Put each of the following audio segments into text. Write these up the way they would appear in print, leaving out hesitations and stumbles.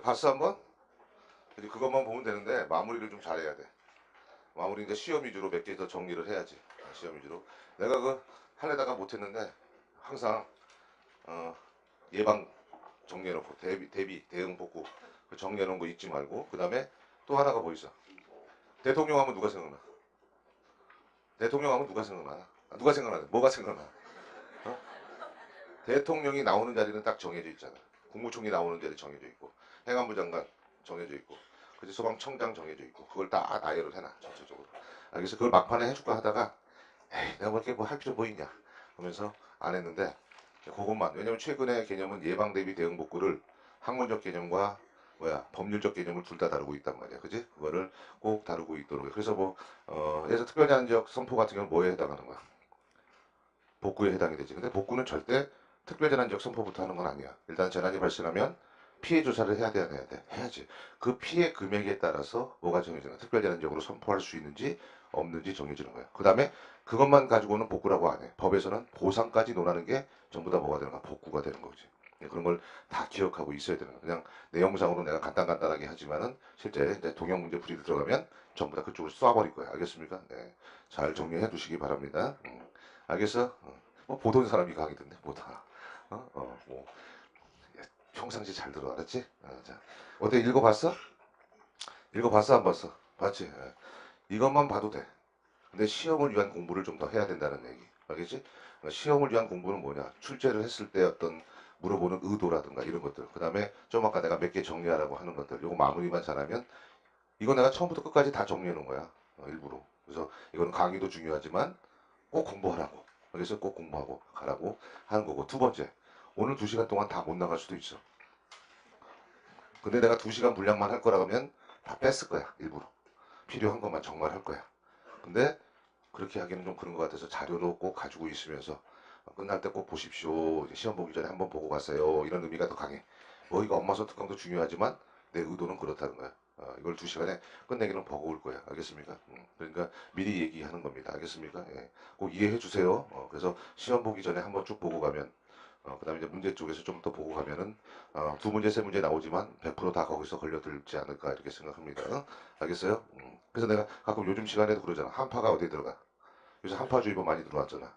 이제 봤어 한번? 이제 그것만 보면 되는데 마무리를 좀 잘해야 돼. 마무리 이제 시험 위주로 몇 개 더 정리를 해야지. 시험 위주로. 내가 그 하려다가 못했는데 항상 예방 정리해놓고 대비 대응 복구 그 정리해놓은 거 잊지 말고 그 다음에 또 하나가 뭐 있어? 대통령 하면 누가 생각나? 대통령 하면 누가 생각나? 누가 생각나? 뭐가 생각나? 어? 대통령이 나오는 자리는 딱 정해져 있잖아. 국무총리 나오는 자리 정해져 있고 행안부 장관 정해져 있고 그지 소방청장 정해져 있고 그걸 다 나열을 해놔 전체적으로. 그래서 그걸 막판에 해줄까 하다가 에이 내가 뭐 이렇게 뭐 할 필요 뭐 있냐 하면서 안 했는데 그것만 왜냐면 최근에 개념은 예방 대비 대응 복구를 학문적 개념과 법률적 개념을 둘 다 다루고 있단 말이야 그지 그거를 꼭 다루고 있도록 그래서 뭐 예를 특별자연지역 선포 같은 경우는 뭐에 해당하는 거야 복구에 해당이 되지 근데 복구는 절대 특별재난지역 선포부터 하는 건 아니야 일단 재난이 발생하면 피해 조사를 해야 돼, 안 해야 돼? 해야지. 그 피해 금액에 따라서 뭐가 정해지는 거야? 특별재난지역으로 선포할 수 있는지 없는지 정해지는 거야. 그 다음에 그것만 가지고는 복구라고 안 해. 법에서는 보상까지 논하는 게 전부 다 뭐가 되는 거야? 복구가 되는 거지. 그런 걸 다 기억하고 있어야 되는 거야. 그냥 내용상으로 내가 간단하게 하지만은 실제 이제 동영 문제 풀이를 들어가면 전부 다 그쪽으로 쏴버릴 거야. 알겠습니까? 네. 잘 정리해 두시기 바랍니다. 알겠어? 뭐 보던 사람이 강의던데 뭐다. 뭐 평상시 잘 들어 알았지? 자, 어때 읽어봤어? 읽어봤어 안 봤어? 봤지? 이것만 봐도 돼. 근데 시험을 위한 공부를 좀 더 해야 된다는 얘기. 알겠지? 그러니까 시험을 위한 공부는 뭐냐? 출제를 했을 때 어떤 물어보는 의도라든가 이런 것들. 그 다음에 좀 아까 내가 몇 개 정리하라고 하는 것들. 요거 마무리만 잘하면 이거 내가 처음부터 끝까지 다 정리해 놓은 거야. 일부러. 그래서 이거는 강의도 중요하지만 꼭 공부하라고. 그래서 꼭 공부하고 가라고 하는 거고. 두 번째. 오늘 2시간 동안 다 못 나갈 수도 있어. 근데 내가 2시간 분량만 할 거라고 하면 다 뺐을 거야. 일부러. 필요한 것만 정말 할 거야. 근데 그렇게 하기는 좀 그런 것 같아서 자료도 꼭 가지고 있으면서 끝날 때 꼭 보십시오. 시험 보기 전에 한번 보고 갔어요. 이런 의미가 더 강해. 뭐 이거 엄마서 특강도 중요하지만 내 의도는 그렇다는 거야. 이걸 2시간에 끝내기는 버거울 거야. 알겠습니까? 그러니까 미리 얘기하는 겁니다. 알겠습니까? 예. 꼭 이해해 주세요. 그래서 시험 보기 전에 한번 쭉 보고 가면 그 다음에 이제 문제 쪽에서 좀 더 보고 가면은 두 문제 세 문제 나오지만 100%다 거기서 걸려들지 않을까 이렇게 생각합니다. 알겠어요? 그래서 내가 가끔 요즘 시간에도 그러잖아. 한파가 어디에 들어가? 요새 한파주의보 많이 들어왔잖아.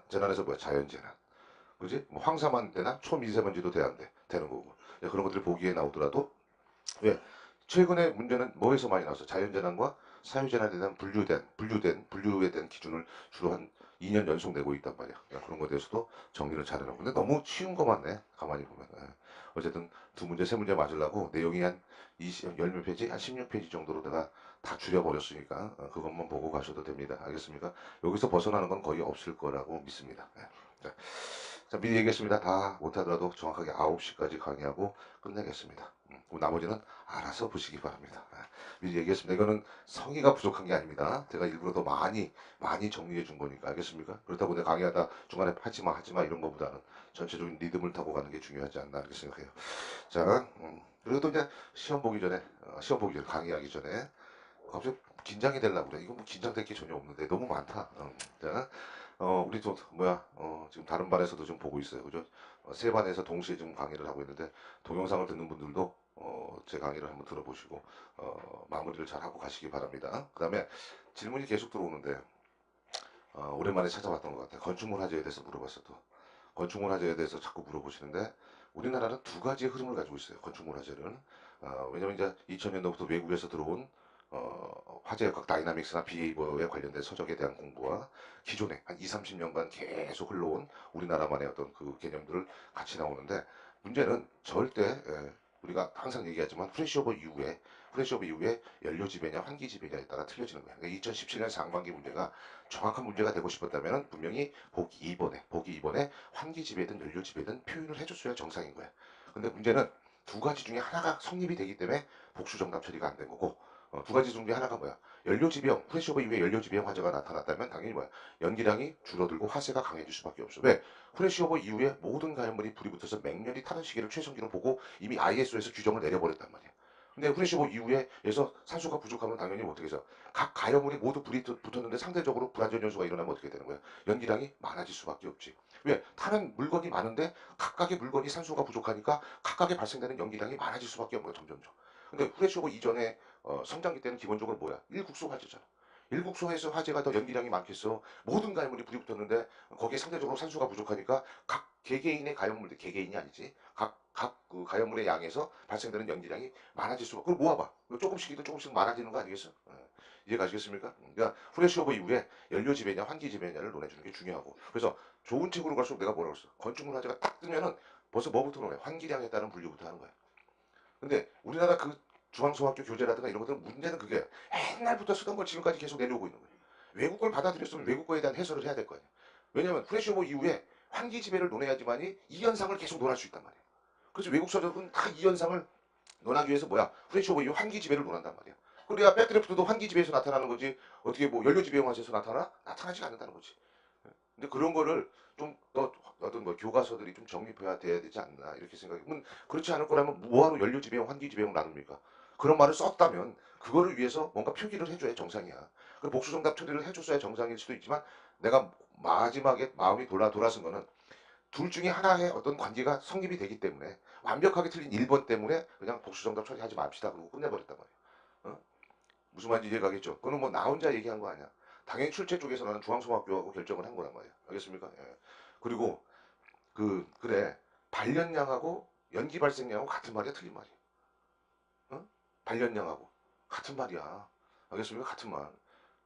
재난에서 뭐야? 자연재난. 그지? 뭐 황사만 되나? 초미세먼지도 돼 안 돼? 되는 거고. 그런 것들이 보기에 나오더라도 왜? 최근에 문제는 뭐에서 많이 나왔어? 자연재난과 사유재난에 대한 분류에 대한 기준을 주로 한 2년 연속 내고 있단 말이야. 그런 거에 대해서도 정리를 잘해놓고. 근데 너무 쉬운 거만 내. 가만히 보면. 어쨌든 두 문제, 세 문제 맞으려고 내용이 한 20, 몇 페이지? 한 16페이지 정도로 내가 다 줄여버렸으니까 그것만 보고 가셔도 됩니다. 알겠습니까? 여기서 벗어나는 건 거의 없을 거라고 믿습니다. 자, 미리 얘기했습니다. 다 못하더라도 정확하게 9시까지 강의하고 끝내겠습니다. 나머지는 알아서 보시기 바랍니다. 미리 얘기했습니다. 이거는 성의가 부족한 게 아닙니다. 제가 일부러 더 많이 정리해 준 거니까 알겠습니까? 그렇다고 내가 강의하다 중간에 하지마 이런 거보다는 전체적인 리듬을 타고 가는 게 중요하지 않나 이렇게 생각해요. 자, 그래도 이제 시험 보기 전에 강의하기 전에 갑자기 긴장이 되려고 그래. 이거 뭐 긴장될 게 전혀 없는데 너무 많다. 자, 우리 또 뭐야 지금 다른 반에서도 좀 보고 있어요 그죠 세 반에서 동시에 지금 강의를 하고 있는데 동영상을 듣는 분들도 제 강의를 한번 들어보시고 마무리를 잘 하고 가시기 바랍니다 그 다음에 질문이 계속 들어오는데 오랜만에 찾아봤던 것 같아요 건축물 화재에 대해서 물어봤어도 건축물 화재에 대해서 자꾸 물어보시는데 우리나라는 두 가지의 흐름을 가지고 있어요 건축물 화재는 왜냐면 이제 2000년도부터 외국에서 들어온 화재 각 다이나믹스나 비헤이버에 관련된 서적에 대한 공부와 기존에 한 2, 30년간 계속 흘러온 우리나라만의 어떤 그 개념들을 같이 나오는데 문제는 절대 우리가 항상 얘기하지만 프레시오버 이후에 연료 지배냐 환기 지배냐에 따라 틀려지는 거예요. 그러니까 2017년 상반기 문제가 정확한 문제가 되고 싶었다면 분명히 보기 2번에 환기 지배든 연료 지배든 표현을 해줬어야 정상인 거야. 근데 문제는 두 가지 중에 하나가 성립이 되기 때문에 복수 정답 처리가 안 된 거고 두 가지 중에 하나가 뭐야? 연료지배형, 프레시오버 이후에 연료지배형 화재가 나타났다면 당연히 뭐야? 연기량이 줄어들고 화재가 강해질 수밖에 없어. 왜? 프레시오버 이후에 모든 가연물이 불이 붙어서 맹렬히 타는 시기를 최성기로 보고 이미 ISO에서 규정을 내려버렸단 말이야. 근데 후레쉬5 이후에에서 산소가 부족하면 당연히 어떻게 해서 각 가열물이 모두 불이 붙었는데 상대적으로 불안전 연소가 일어나면 어떻게 되는 거야? 연기량이 많아질 수밖에 없지. 왜? 타는 물건이 많은데 각각의 물건이 산소가 부족하니까 각각에 발생되는 연기량이 많아질 수밖에 없는 거야, 점점점. 근데 후레쉬5 이전에 성장기 때는 기본적으로 뭐야? 일국소 화재잖아. 일국소에서 화재가 더 연기량이 많겠어. 모든 가열물이 불이 붙었는데 거기에 상대적으로 산소가 부족하니까 각 개개인의 가열물들, 개개인이 아니지. 각 그 가열물의 양에서 발생되는 연기량이 많아질 수가. 그걸 모아봐. 조금씩이도 조금씩 많아지는 거 아니겠어? 이해가시겠습니까? 그러니까 후레쉬 오버 이후에 연료 지배냐 환기 지배냐를 논해주는 게 중요하고. 그래서 좋은 책으로 갈수록 내가 뭐라고 했어? 건축물 화재가 딱 뜨면은 벌써 뭐부터 논해? 환기량에 따른 분류부터 하는 거야. 근데 우리나라 그 중앙소학교 교재라든가 이런 것들 문제는 그게 옛날부터 쓰던 걸 지금까지 계속 내려오고 있는 거예요. 외국 걸 받아들였으면 외국 거에 대한 해설을 해야 될 거 아니야. 왜냐하면 후레쉬 오버 이후에 환기 지배를 논해야지만이 이 현상을 계속 논할 수 있단 말이야. 그래서 외국 서적은 다 이 현상을 논하기 위해서 뭐야? 후레쉬 오버 이후 환기 지배를 논한단 말이야. 그래야 백드래프트도 환기 지배에서 나타나는 거지. 어떻게 뭐 연료 지배 형화에서 나타나? 나타나지 않는다는 거지. 근데 그런 거를 좀 더 어떤 뭐 교과서들이 좀 정립해야 돼야 되지 않나 이렇게 생각해. 그렇지 않을 거라면 뭐하러 연료 지배형, 환기 지배형 나눕니까? 그런 말을 썼다면 그거를 위해서 뭔가 표기를 해줘야 정상이야. 그 복수정답 처리를 해줬어야 정상일 수도 있지만 내가 마지막에 마음이 돌아선 거는 둘 중에 하나의 어떤 관계가 성립이 되기 때문에 완벽하게 틀린 1번 때문에 그냥 복수정답 처리하지 맙시다 그러고 끝내버렸단 말이야. 어? 무슨 말인지 이해가겠죠? 그거는 뭐 나 혼자 얘기한 거 아니야. 당연히 출제 쪽에서 나는 중앙소학교하고 결정을 한 거란 말이야. 알겠습니까? 예. 그리고 그래 발연량하고 연기 발생량하고 같은 말이야, 틀린 말이야? 어? 발연량하고 같은 말이야. 알겠습니까? 같은 말.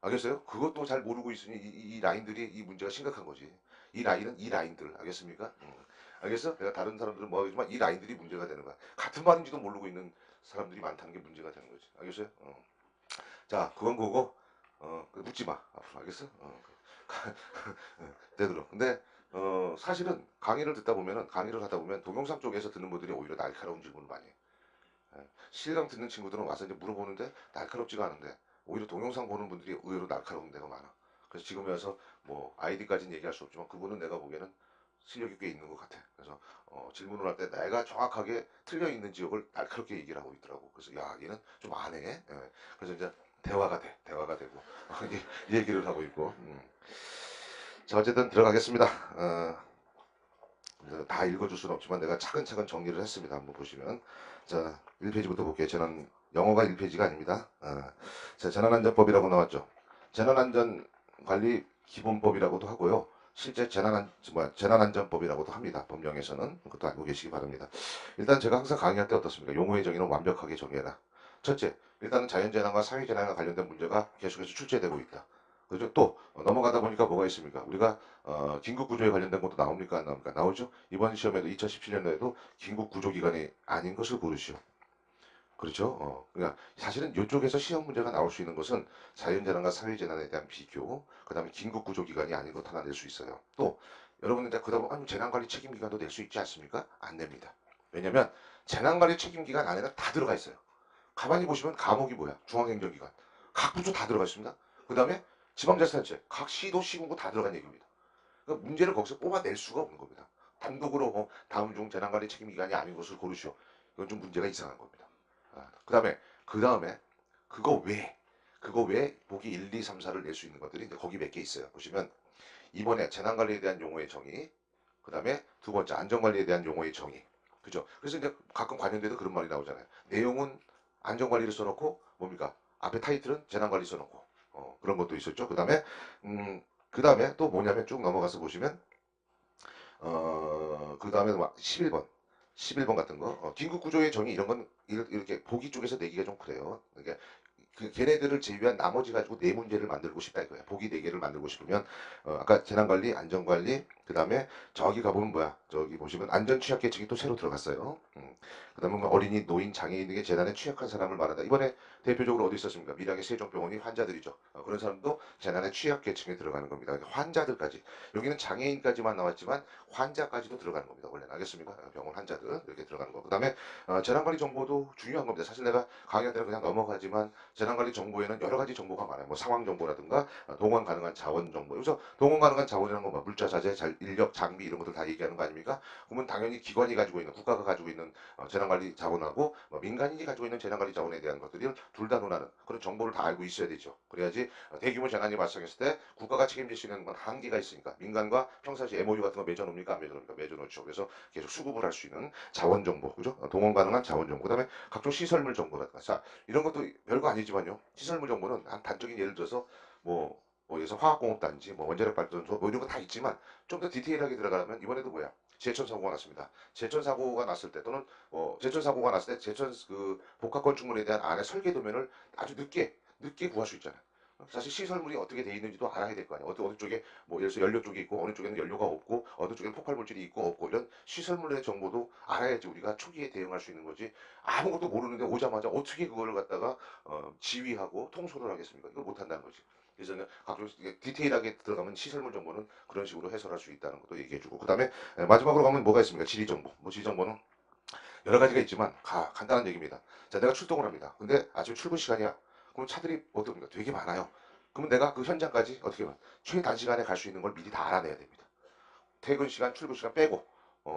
알겠어요? 그것도 잘 모르고 있으니 이 라인들이 이 문제가 심각한 거지. 이 라인은 이 라인들. 알겠습니까? 알겠어? 내가 다른 사람들은 뭐 하겠지만 이 라인들이 문제가 되는 거야. 같은 말인지도 모르고 있는 사람들이 많다는 게 문제가 되는 거지. 알겠어요? 자, 그건 그거고, 묻지 마. 앞으로, 알겠어? 되도록. 근데, 사실은 강의를 하다 보면 동영상 쪽에서 듣는 분들이 오히려 날카로운 질문을 많이 해. 실강 듣는 친구들은 와서 이제 물어보는데 날카롭지가 않은데, 오히려 동영상 보는 분들이 의외로 날카로운 데가 많아. 그래서 지금에 와서 뭐, 아이디까지는 얘기할 수 없지만, 그분은 내가 보기에는 실력이 꽤 있는 것 같아. 그래서, 질문을 할 때 내가 정확하게 틀려 있는 지역을 날카롭게 얘기를 하고 있더라고. 그래서, 야, 얘는 좀 안 해. 예. 그래서 이제, 대화가 되고 얘기를 하고 있고. 자, 어쨌든 들어가겠습니다. 다 읽어줄 수는 없지만 내가 차근차근 정리를 했습니다. 한번 보시면, 자, 1페이지부터 볼게요. 저는 영어가 1페이지가 아닙니다. 자, 재난안전법이라고 나왔죠. 재난안전관리 기본법이라고도 하고요. 실제 재난안전법이라고도 합니다. 법령에서는. 그것도 알고 계시기 바랍니다. 일단 제가 항상 강의할 때 어떻습니까? 용어의 정의는 완벽하게 정해라. 첫째, 일단은 자연재난과 사회재난과 관련된 문제가 계속해서 출제되고 있다. 그죠? 또 넘어가다 보니까 뭐가 있습니까? 우리가 긴급구조에 관련된 것도 나옵니까? 안 나옵니까? 나오죠? 이번 시험에도 2017년도에도 긴급구조기관이 아닌 것을 고르시오. 그렇죠? 그러니까 사실은 이쪽에서 시험 문제가 나올 수 있는 것은 자연재난과 사회재난에 대한 비교, 그 다음에 긴급구조기관이 아닌 것 하나 낼 수 있어요. 또 여러분들 이제 그러다 보면 재난관리 책임기관도 낼 수 있지 않습니까? 안 냅니다. 왜냐면 재난관리 책임기관 안에는 다 들어가 있어요. 가만히 보시면 감옥이 뭐야? 중앙행정기관. 각 부처 다 들어가 있습니다. 그 다음에 지방자치단체, 각 시도, 시군구 다 들어간 얘기입니다. 그러니까 문제를 거기서 뽑아낼 수가 없는 겁니다. 단독으로 다음 중 재난관리 책임기관이 아닌 것을 고르시오. 이건 좀 문제가 이상한 겁니다. 그 다음에 그거 외에 보기 1, 2, 3, 4를 낼 수 있는 것들이 이제 거기 몇 개 있어요. 보시면 이번에 재난관리에 대한 용어의 정의, 그 다음에 두 번째 안전관리에 대한 용어의 정의. 그죠? 그래서 이제 가끔 관련돼도 그런 말이 나오잖아요. 내용은 안전관리를 써놓고 뭡니까? 앞에 타이틀은 재난관리 써놓고 그런 것도 있었죠. 그 다음에 또 뭐냐면 쭉 넘어가서 보시면 그 다음에 11번 같은 거 긴급구조의 정의 이런 건 이렇게 보기 쪽에서 내기가 좀 그래요. 그러니까 그 걔네들을 제외한 나머지 가지고 네 문제를 만들고 싶다 이거야. 보기 네 개를 만들고 싶으면 아까 재난관리, 안전관리, 그 다음에 저기 가보면 뭐야? 저기 보시면 안전취약계층이 또 새로 들어갔어요. 그다음에 뭐 어린이, 노인, 장애인 등의 재난에 취약한 사람을 말한다. 이번에 대표적으로 어디 있었습니까? 밀양의 세종병원이 환자들이죠. 그런 사람도 재난의 취약계층에 들어가는 겁니다. 그러니까 환자들까지. 여기는 장애인까지만 나왔지만 환자까지도 들어가는 겁니다. 원래는 알겠습니까? 병원 환자들 이렇게 들어가는 거. 그다음에 재난관리 정보도 중요한 겁니다. 사실 내가 강의할 때는 그냥 넘어가지만 재난관리 정보에는 여러 가지 정보가 많아요. 뭐 상황 정보라든가 동원 가능한 자원 정보. 여기서 동원 가능한 자원이라는 건 뭐 물자, 자재, 인력, 장비 이런 것들 다 얘기하는 거 아닙니까? 그러면 당연히 기관이 가지고 있는 국가가 가지고 있는 재난관리 재난관리 자원하고 뭐 민간인이 가지고 있는 재난관리 자원에 대한 것들을 둘 다 논하는 그런 정보를 다 알고 있어야 되죠. 그래야지 대규모 재난이 발생했을 때 국가가 책임질 수 있는 건 한계가 있으니까 민간과 평상시 MOU 같은 거 맺어놓습니까? 안 맺어놓습니까? 맺어놓죠. 그래서 계속 수급을 할 수 있는 자원 정보, 그죠? 동원 가능한 자원 정보, 그다음에 각종 시설물 정보라든가, 자 이런 것도 별거 아니지만요. 시설물 정보는 한 단적인 예를 들어서 여기서 화학공업단지, 뭐 원자력 발전소, 뭐 이런 거 다 있지만 좀 더 디테일하게 들어가면 이번에도 뭐야? 제천 사고가 났습니다. 제천 사고가 났을 때 또는 제천 사고가 났을 때 제천 그 복합 건축물에 대한 안에 설계 도면을 아주 늦게 구할 수 있잖아요. 사실 시설물이 어떻게 돼 있는지도 알아야 될 거 아니에요. 어느 쪽에 뭐 예를 들어서 연료 쪽이 있고 어느 쪽에는 연료가 없고 어느 쪽에는 폭발 물질이 있고 없고 이런 시설물의 정보도 알아야지 우리가 초기에 대응할 수 있는 거지. 아무것도 모르는데 오자마자 어떻게 그거를 갖다가 지휘하고 통솔을 하겠습니까? 이걸 못 한다는 거지. 그래서 각종 디테일하게 들어가면 시설물 정보는 그런 식으로 해설할 수 있다는 것도 얘기해주고, 그 다음에 마지막으로 가면 뭐가 있습니까? 지리 정보. 뭐 지리 정보는 여러 가지가 있지만 간단한 얘기입니다. 자, 내가 출동을 합니다. 근데 아침 출근 시간이야. 그럼 차들이 어떻습니까? 되게 많아요. 그러면 내가 그 현장까지 어떻게 하면 최단시간에 갈 수 있는 걸 미리 다 알아내야 됩니다. 퇴근 시간, 출근 시간 빼고,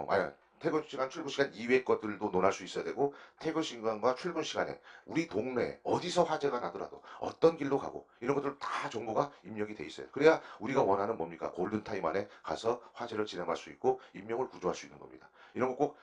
만약 퇴근 시간, 출근 시간 이외의 것들도 논할 수 있어야 되고, 퇴근 시간과 출근 시간에 우리 동네에 어디서 화재가 나더라도 어떤 길로 가고 이런 것들 다 정보가 입력이 돼 있어요. 그래야 우리가 원하는 뭡니까? 골든타임 안에 가서 화재를 진행할 수 있고 인명을 구조할 수 있는 겁니다. 이런 거꼭